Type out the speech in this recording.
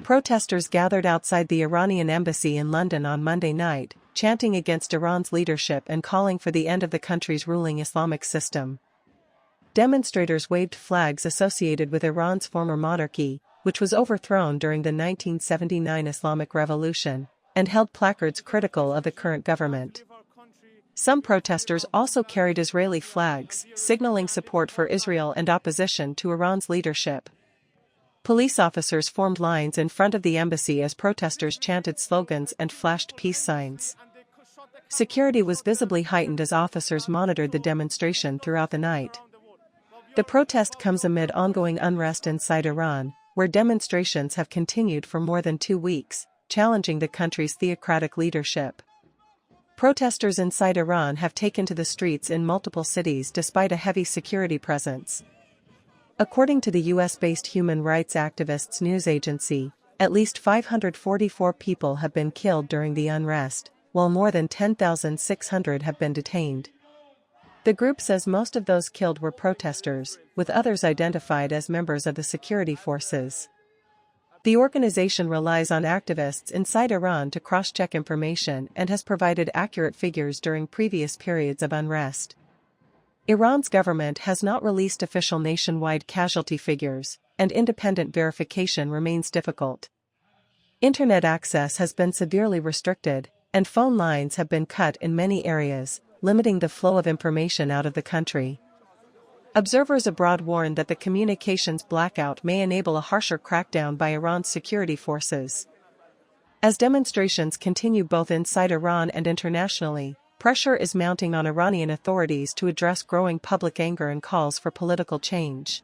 Protesters gathered outside the Iranian embassy in London on Monday night, chanting against Iran's leadership and calling for the end of the country's ruling Islamic system. Demonstrators waved flags associated with Iran's former monarchy, which was overthrown during the 1979 Islamic Revolution, and held placards critical of the current government. Some protesters also carried Israeli flags, signaling support for Israel and opposition to Iran's leadership. Police officers formed lines in front of the embassy as protesters chanted slogans and flashed peace signs. Security was visibly heightened as officers monitored the demonstration throughout the night. The protest comes amid ongoing unrest inside Iran, where demonstrations have continued for more than 2 weeks, challenging the country's theocratic leadership. Protesters inside Iran have taken to the streets in multiple cities despite a heavy security presence. According to the US-based human rights activists news agency, at least 544 people have been killed during the unrest, while more than 10,600 have been detained. The group says most of those killed were protesters, with others identified as members of the security forces. The organization relies on activists inside Iran to cross-check information and has provided accurate figures during previous periods of unrest. Iran's government has not released official nationwide casualty figures, and independent verification remains difficult. Internet access has been severely restricted, and phone lines have been cut in many areas, limiting the flow of information out of the country. Observers abroad warn that the communications blackout may enable a harsher crackdown by Iran's security forces. As demonstrations continue both inside Iran and internationally, pressure is mounting on Iranian authorities to address growing public anger and calls for political change.